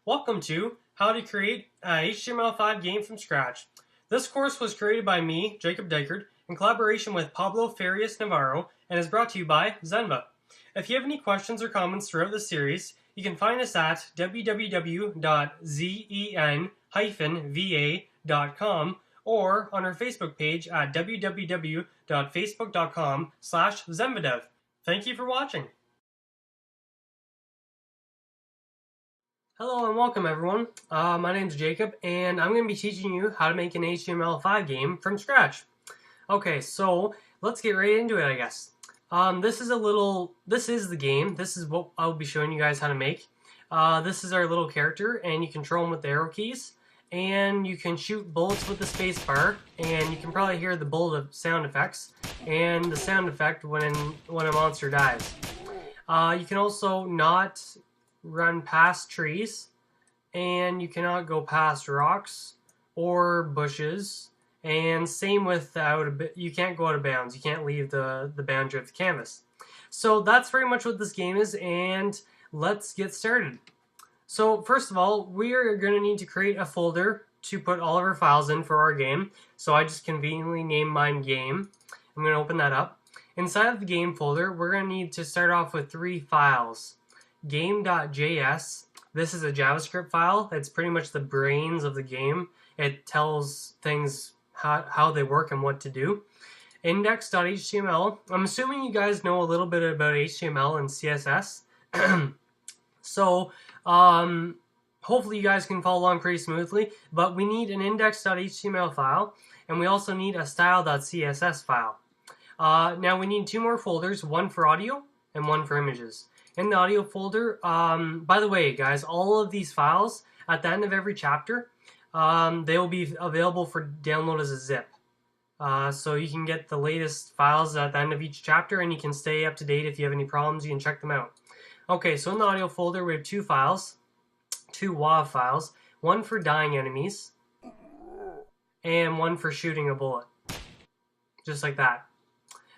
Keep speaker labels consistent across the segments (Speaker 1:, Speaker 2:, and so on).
Speaker 1: Welcome to How to Create a HTML5 Game from Scratch. This course was created by me, Jacob Dykert, in collaboration with Pablo Farias Navarro and is brought to you by Zenva. If you have any questions or comments throughout this series, you can find us at www.zen-va.com or on our Facebook page at www.facebook.com/zenvadev. Thank you for watching. Hello and welcome everyone. My name is Jacob and I'm going to be teaching you how to make an HTML5 game from scratch. Okay, so let's get right into it, I guess. This is the game. This is what I'll be showing you guys how to make. This is our little character and you control him with the arrow keys. And you can shoot bullets with the space bar, and you can probably hear the bullet sound effects and the sound effect when a monster dies. You can also not run past trees, and you cannot go past rocks or bushes, and same with you can't go out of bounds. You can't leave the boundary of the canvas. So that's very much what this game is, and let's get started. So first of all, we are going to need to create a folder to put all of our files in for our game. So I just conveniently named mine game. I'm going to open that up. Inside of the game folder, we're going to need to start off with 3 files. Game.js. This is a JavaScript file. It's pretty much the brains of the game. It tells things how they work and what to do. Index.html. I'm assuming you guys know a little bit about HTML and CSS. So hopefully you guys can follow along pretty smoothly, but we need an index.html file, and we also need a style.css file. Now we need 2 more folders, one for audio and one for images. In the audio folder, by the way, guys, all of these files at the end of every chapter, they will be available for download as a zip. So you can get the latest files at the end of each chapter, and you can stay up to date. If you have any problems, you can check them out. Okay, so in the audio folder, we have 2 files, 2 WAV files, one for dying enemies, and one for shooting a bullet. Just like that.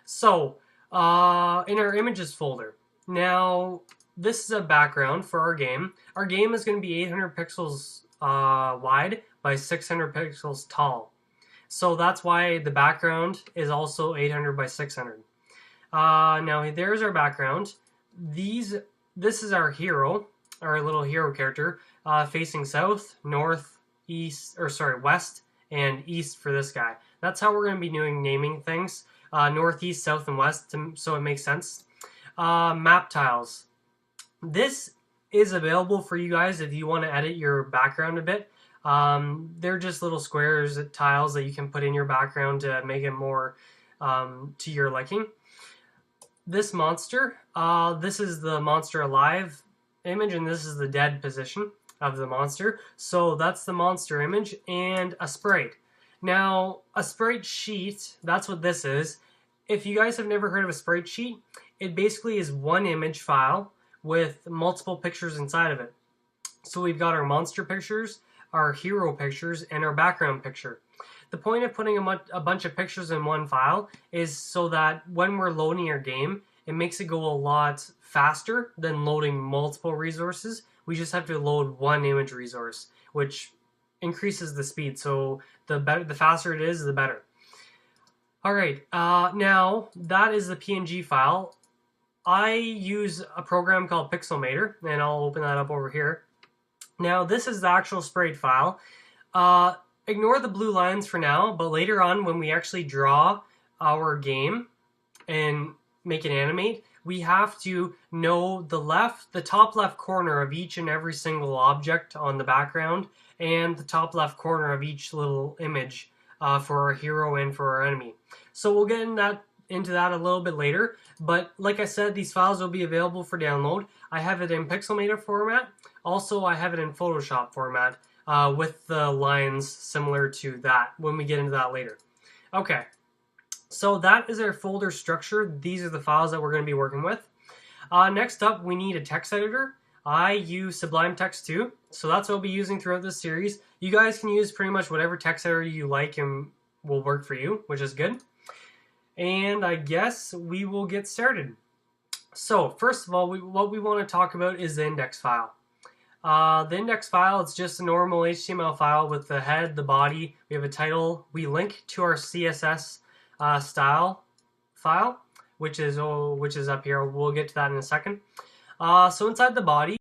Speaker 1: So, in our images folder, now, this is a background for our game. Our game is going to be 800 pixels wide by 600 pixels tall. So that's why the background is also 800 by 600. Now, there's our background. This is our hero, our little hero character, facing south, north, west, and east for this guy. That's how we're going to be naming things. North, east, south, and west, so it makes sense. Map tiles. This is available for you guys if you want to edit your background a bit. They're just little squares, tiles that you can put in your background to make it more to your liking. This monster, this is the monster alive image, and this is the dead position of the monster. So that's the monster image, and a sprite. Now, a sprite sheet, that's what this is. If you guys have never heard of a sprite sheet, it basically is one image file with multiple pictures inside of it. So we've got our monster pictures, our hero pictures, and our background picture. The point of putting a bunch of pictures in one file is so that when we're loading our game, it makes it go a lot faster than loading multiple resources. We just have to load one image resource, which increases the speed. So the faster it is, the better. Alright, now that is the PNG file. I use a program called Pixelmator, and I'll open that up over here. Now this is the actual sprite file. Ignore the blue lines for now, but later on when we actually draw our game and make it animate, we have to know the top left corner of each and every single object on the background, and the top left corner of each little image for our hero and for our enemy. So we'll get into that a little bit later, but like I said, these files will be available for download. I have it in Pixelmator format. Also, I have it in Photoshop format with the lines similar to that when we get into that later. Okay, so that is our folder structure. These are the files that we're going to be working with. Next up, we need a text editor. I use Sublime Text 2, so that's what I'll be using throughout this series. You guys can use pretty much whatever text editor you like and will work for you, which is good. And I guess we will get started. So first of all, what we want to talk about is the index file. The index file, it's just a normal HTML file with the head, the body. We have a title. We link to our CSS style file, which is up here. We'll get to that in a second. So inside the body,